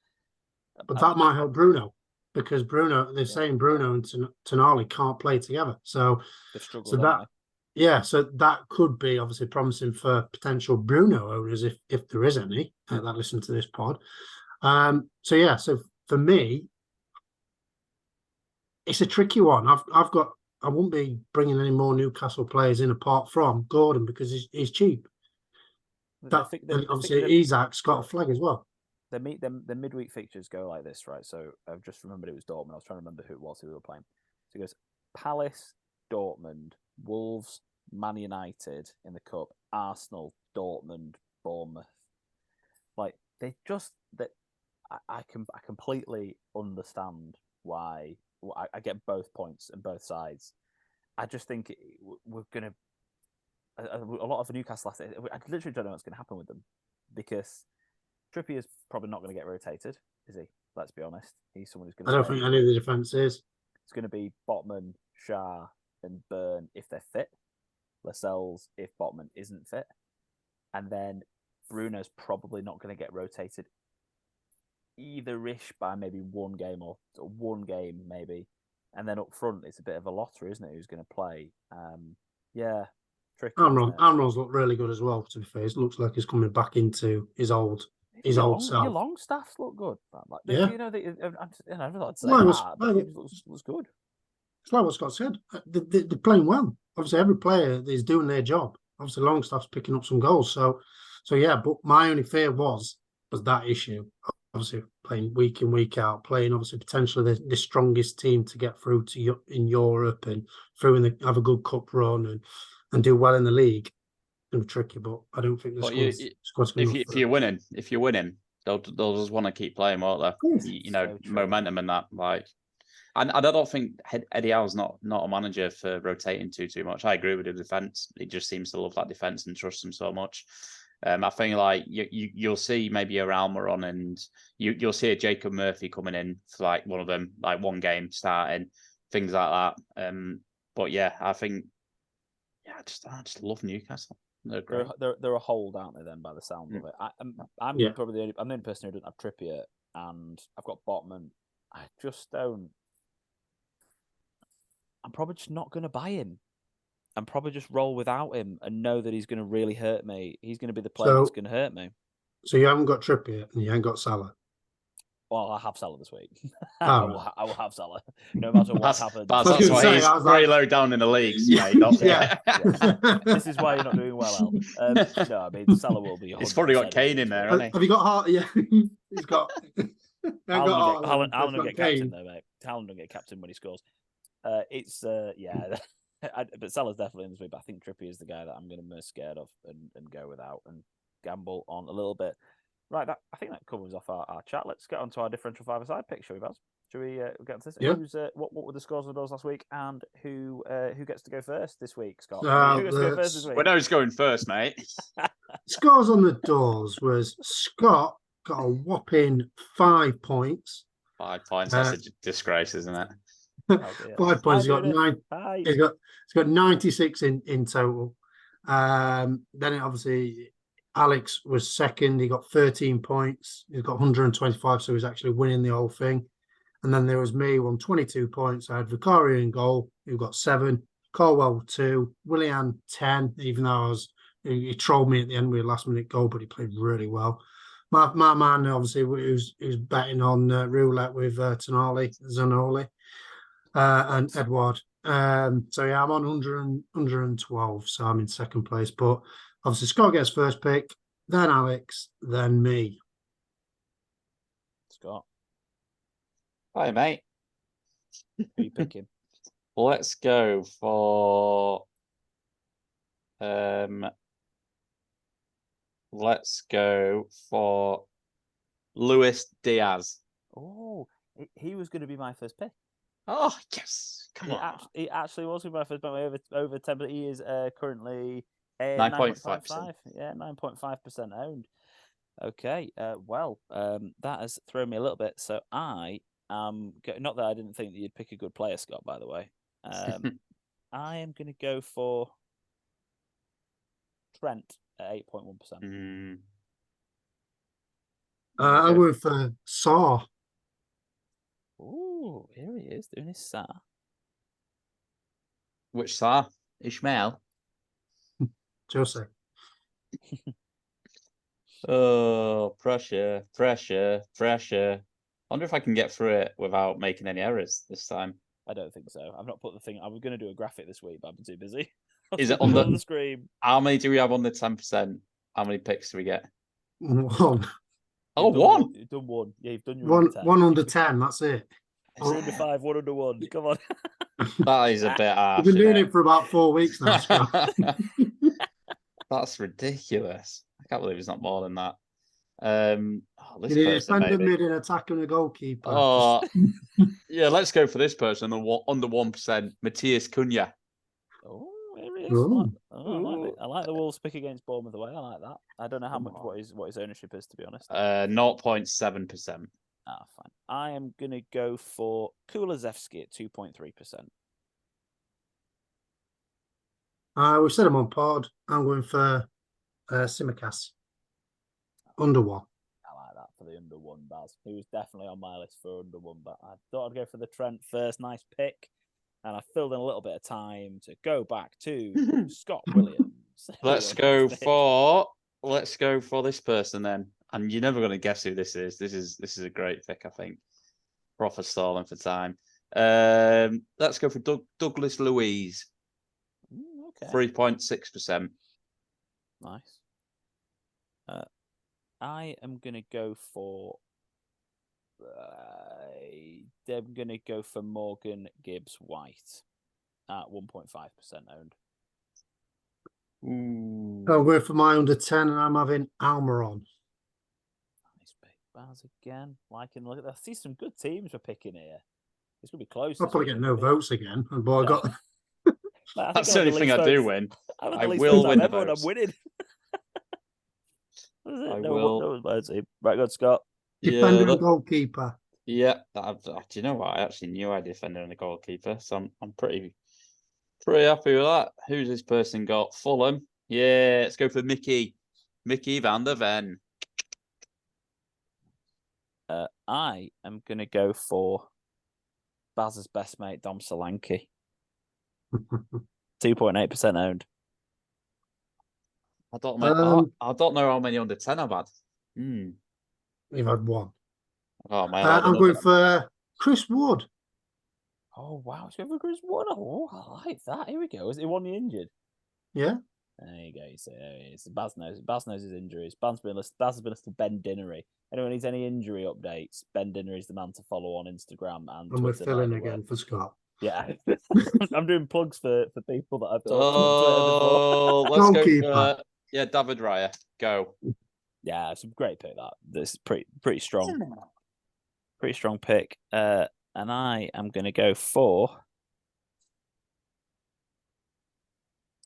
that might help Bruno. Because they're saying Bruno and Tonali can't play together. So that could be obviously promising for potential Bruno owners if there is any that listen to this pod. So for me, it's a tricky one. I won't be bringing any more Newcastle players in apart from Gordon because he's cheap. Obviously Isaac's got a flag as well. The midweek fixtures go like this, right? So I've just remembered it was Dortmund. I was trying to remember who it was who we were playing. So it goes Palace, Dortmund, Wolves, Man United in the Cup, Arsenal, Dortmund, Bournemouth. Like they just that I completely understand why I get both points and both sides. I just think we're gonna a lot of the Newcastle assets. I literally don't know what's going to happen with them because Trippier's probably not going to get rotated, is he? Let's be honest. He's someone who's going to. I don't think any of the defence is. It's going to be Botman, Shah, and Byrne if they're fit. Lascelles if Botman isn't fit, and then Bruno's probably not going to get rotated either-ish by maybe one game or one game maybe, and then up front it's a bit of a lottery, isn't it? Who's going to play? Tricky. Amrose looked really good as well. To be fair, it looks like he's coming back into his old self. Your long staffs look good. Yeah. I never thought I'd say that, but it looks good. It's like what Scott said. They're playing well. Obviously, every player is doing their job. Obviously, Longstaff's picking up some goals. So yeah. But my only fear was that issue. obviously playing week in, week out, playing obviously potentially the strongest team to get through to in Europe and have a good cup run and do well in the league. It's going to be tricky, but I don't think the squad's going to. If you're winning, they'll just want to keep playing, won't they? You know, so momentum and that. Like, and I don't think Eddie Howe's not a manager for rotating too much. I agree with the defense. He just seems to love that defense and trust them so much. I think like you'll see maybe a Alma on, and you'll see a Jacob Murphy coming in for like one of them, like one game starting, things like that. But yeah, I think I just love Newcastle. They're great. They're a hold, aren't they? Then by the sound of it, I'm probably the only person who doesn't have Trippier, and I've got Botman. I just don't. I'm probably just not going to buy him. I'm probably just roll without him and know that he's going to really hurt me. He's going to be the player that's going to hurt me. So you haven't got Trippier and you haven't got Salah? Well, I have Salah this week. Oh. I will have Salah, no matter what happens. That's why he's very low down in the leagues, mate. Yeah. This is why you're not doing well, Al. No, I mean, Salah will be... He's probably got Kane in there, hasn't he? Have you got Hart? Yeah, he's got... Haaland will get captain, though, mate. Haaland will get captain when he scores. Yeah... but Salah's definitely in this week, but I think Trippier is the guy that I'm going to be most scared of and go without and gamble on a little bit. Right, I think that covers off our chat. Let's get on to our differential five-a-side pick, shall we, Baz? Shall we get into this? Yeah. What were the scores of those last week, and who gets to go first this week, Scott? Who gets to go first this week? We know who's going first, mate. Scores on the doors was Scott got a whopping 5 points. 5 points, that's a disgrace, isn't it? 5 points. He's got 96 in total. Then obviously Alex was second. He got 13 points. He's got 125, so he's actually winning the whole thing. And then there was me, won 22 points. I had Vicario in goal, who got 7. Colwell 2. Willian 10. Even though he trolled me at the end with a last-minute goal, but he played really well. My man, obviously, who's betting on roulette with Zanoli. And Edward. So yeah, I'm on 112, so I'm in second place. But obviously Scott gets first pick, then Alex, then me. Scott. Hi, mate. Who are you picking? Let's go for Luis Diaz. Oh, he was going to be my first pick. Oh, yes. Come on. He actually was my first pick over 10, but he is currently 9.5%. Yeah, 9.5% owned. Okay, well, that has thrown me a little bit. So I am, not that I didn't think that you'd pick a good player, Scott, by the way. I am going to go for Trent at 8.1%. I went for Saw. Oh, here he is doing his Sa. Which Sa? Ishmael? Jose. Oh, pressure. I wonder if I can get through it without making any errors this time. I don't think so. I've not put the thing. I was going to do a graphic this week, but I've been too busy. Is it on the screen? How many do we have on the 10%? How many picks do we get? 1. Oh, 1. You've done 1. Yeah, you've done your 1 under 10. That's it. 1 under 5, 1 under 1. Come on. That is a bit harsh. We've been doing it for about 4 weeks now, Scott. That's ridiculous. I can't believe it's not more than that. This defender mid and attacking the goalkeeper. Oh, yeah. Let's go for this person under 1%. Matthias Cunha. Oh, here he is. I like the Wolves pick against Bournemouth away. I like that. I don't know how much what his ownership is, to be honest. 0.7%. Ah, fine. I am gonna go for Kulusevski at 2.3%. We've said him on pod. I'm going for Tsimikas. Under 1. I like that for the under 1, Baz. He was definitely on my list for under 1, but I thought I'd go for the Trent first. Nice pick. And I filled in a little bit of time to go back to Scott Williams. Let's go for this person then. And you're never going to guess who this is. This is a great pick, I think. Proper stalling for time. Let's go for Douglas Luiz. Okay. 3.6%. Nice. I am going to go for I'm going to go for Morgan Gibbs White at 1.5% owned. Ooh. I'm going for my under 10 and I'm having Almiron. Nice big Baz again. I see some good teams we're picking here. It's going to be close. I'll probably get no votes again, but I got. That's the only thing I do win. I will win the votes. I'm winning. I no, will. That was my team. Right, good, Scott. Defender and goalkeeper. Yeah, do you know what? I actually knew I defended and a goalkeeper, so I'm pretty happy with that. Who's this person got? Fulham. Yeah, let's go for Mickey van der Ven. I am going to go for Baz's best mate, Dom Solanke. 2.8% owned. I don't know. I don't know how many under 10 I've had. You've had one. Oh, I'm going for Chris Wood. Oh wow, it's going for Chris Wood. Oh, I like that. Here we go. Is it one you injured? Yeah. There you go. So Baz knows his injuries. Baz has been listed Ben Dinnery. Anyone needs any injury updates? Ben Dinnery is the man to follow on Instagram and Twitter. We're filling again for Scott. Yeah, I'm doing plugs for people that I've talked to on Twitter before. Let's go for David Raya. Go. Yeah, it's a great pick. This is pretty strong. Pretty strong pick. And I am going to go for.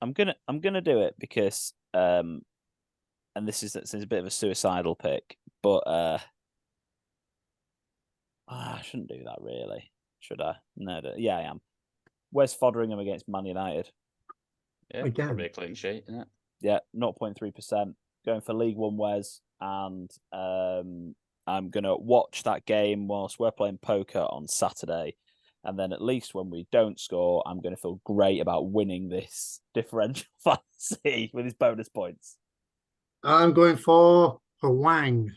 I'm gonna do it because and this is a bit of a suicidal pick, but I shouldn't do that really, should I? No, yeah, I am. Where's Foderingham against Man United? Yeah, probably a clean sheet, isn't it? Yeah, 0.3%. Going for League One Wes, and I'm gonna watch that game whilst we're playing poker on Saturday. And then at least when we don't score, I'm going to feel great about winning this differential fantasy with his bonus points. I'm going for Wang.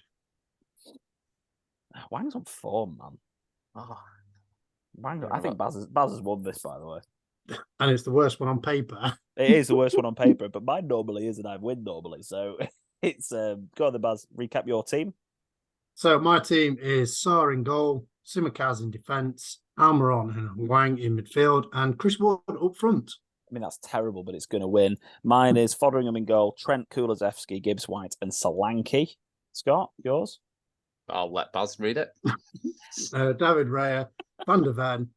Wang's on form, man. Oh, Wang. I think Baz has won this, by the way. And it's the worst one on paper. It is the worst one on paper, but mine normally is, and I win normally. So it's go on the Baz. Recap your team. So my team is Sarr in goal, Simicaz in defence, Almiron and Wang in midfield, and Chris Wood up front. I mean, that's terrible, but it's going to win. Mine is Foderingham in goal, Trent Kulusevski, Gibbs White, and Solanke. Scott, yours? I'll let Baz read it. David Raya, Van der Ven,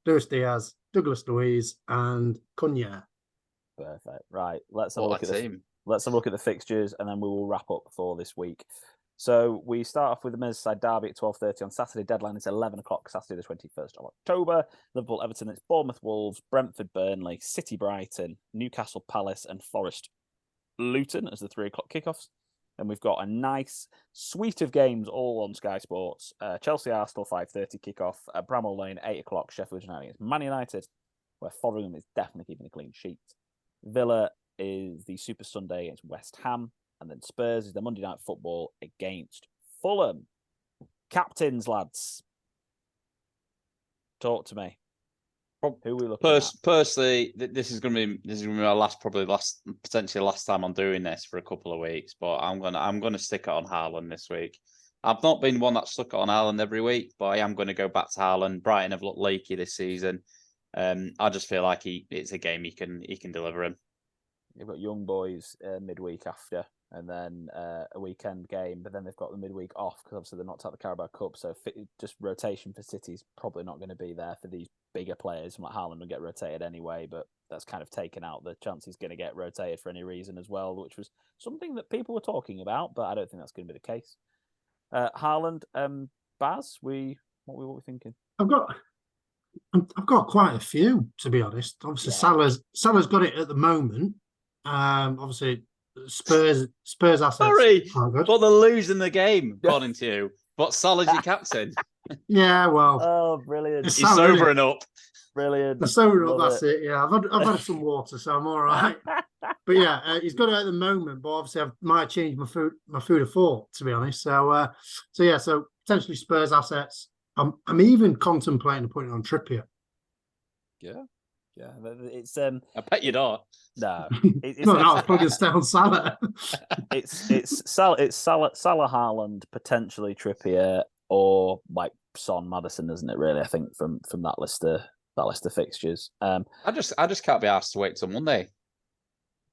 Luis Diaz, Douglas Luiz, and Cunha. Perfect. Right. Let's have a look at the fixtures, and then we will wrap up for this week. So we start off with the Merseyside derby at 12:30 on Saturday. Deadline is 11 o'clock, Saturday the 21st of October. Liverpool, Everton, it's Bournemouth, Wolves, Brentford, Burnley, City, Brighton, Newcastle, Palace, and Forest, Luton as the 3 o'clock kickoffs. And we've got a nice suite of games all on Sky Sports. Chelsea, Arsenal, 5:30 kickoff. Bramall Lane, 8 o'clock. Sheffield United against Man United, where Foderingham is definitely keeping a clean sheet. Villa is the Super Sunday against West Ham. And then Spurs is the Monday Night Football against Fulham. Captains, lads. Talk to me. Who are we looking at? Personally, this is going to be my potentially last time I'm doing this for a couple of weeks. But I'm gonna stick it on Haaland this week. I've not been one that stuck it on Haaland every week, but I am going to go back to Haaland. Brighton have looked leaky this season. I just feel like it's a game he can deliver him. You've got young boys midweek after, and then a weekend game, but then they've got the midweek off because obviously they're not at the Carabao Cup. So just rotation for City is probably not going to be there for these bigger players. Like Haaland will get rotated anyway, but that's kind of taken out the chance he's going to get rotated for any reason as well, which was something that people were talking about, but I don't think that's going to be the case. Haaland, Baz, what were we thinking? I've got quite a few, to be honest. Obviously, yeah. Salah's got it at the moment. Obviously, Spurs assets. Sorry, but they're losing the game, according to you. But Salah's your captain. Yeah, well. Oh, brilliant! He's sobering up. Brilliant. The sobering up. That's it. Yeah, I've had some water, so I'm all right. But yeah, he's got it at the moment. But obviously, I might change my food of thought, to be honest. So potentially Spurs assets. I'm even contemplating putting it on Trippier. Yeah. It's I bet you don't. No, it's probably going to stay on Salah. it's Salah, Haaland, potentially Trippier, or like Son, Maddison, isn't it? Really, I think from that list of fixtures. I just can't be asked to wait till Monday.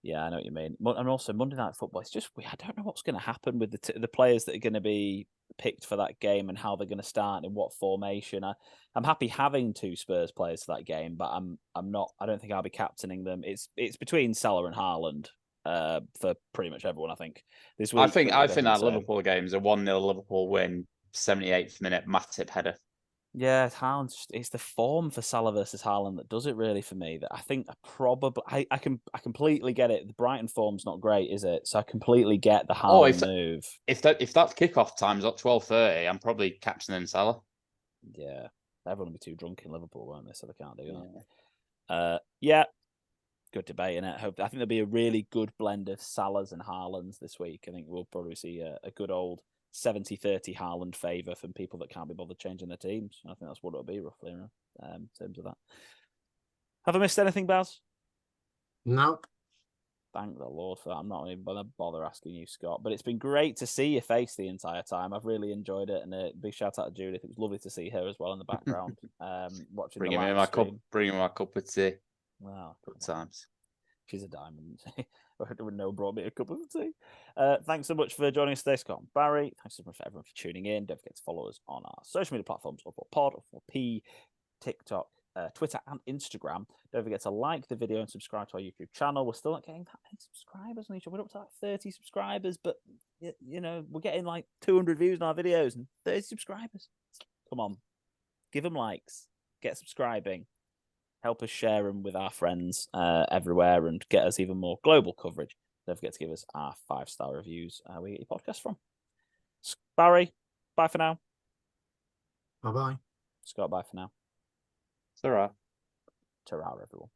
Yeah, I know what you mean. And also Monday Night Football. It's just I don't know what's going to happen with the players that are going to be picked for that game and how they're going to start and in what formation. I'm happy having 2 Spurs players for that game, but I'm not. I don't think I'll be captaining them. It's between Salah and Haaland for pretty much everyone. I think this week. I think that so. Liverpool game's a 1-0 Liverpool win, 78th minute Matip header. Yeah, Haaland. It's the form for Salah versus Haaland that does it really for me. That I think I completely get it. The Brighton form's not great, is it? So I completely get the Haaland move. If that kickoff time's at 12:30, I'm probably captaining Salah. Yeah, everyone will be too drunk in Liverpool, won't they? So they can't do that. Yeah, good debate in it. I think there'll be a really good blend of Salahs and Haalands this week. I think we'll probably see a good old 70-30 Haaland favour from people that can't be bothered changing their teams. I think that's what it'll be roughly in terms of that. Have I missed anything, Baz? No. Thank the Lord for that. I'm not even going to bother asking you, Scott. But it's been great to see your face the entire time. I've really enjoyed it. And a big shout out to Judith. It was lovely to see her as well in the background, watching the live stream. Bringing my cup of tea. Wow, good times. She's a diamond. No brought me a cup of tea. Thanks so much for joining us today, Scott and Barry. Thanks so much for everyone for tuning in. Don't forget to follow us on our social media platforms, Pod, P, TikTok, Twitter, and Instagram. Don't forget to like the video and subscribe to our YouTube channel. We're still not getting that many subscribers on each. We're up to like 30 subscribers, but we're getting like 200 views on our videos and 30 subscribers. Come on, give them likes, get subscribing. Help us share them with our friends everywhere and get us even more global coverage. Don't forget to give us our 5-star reviews we get your podcast from. Barry, bye for now. Bye-bye. Scott, bye for now. It's all right. Ta-ra, everyone.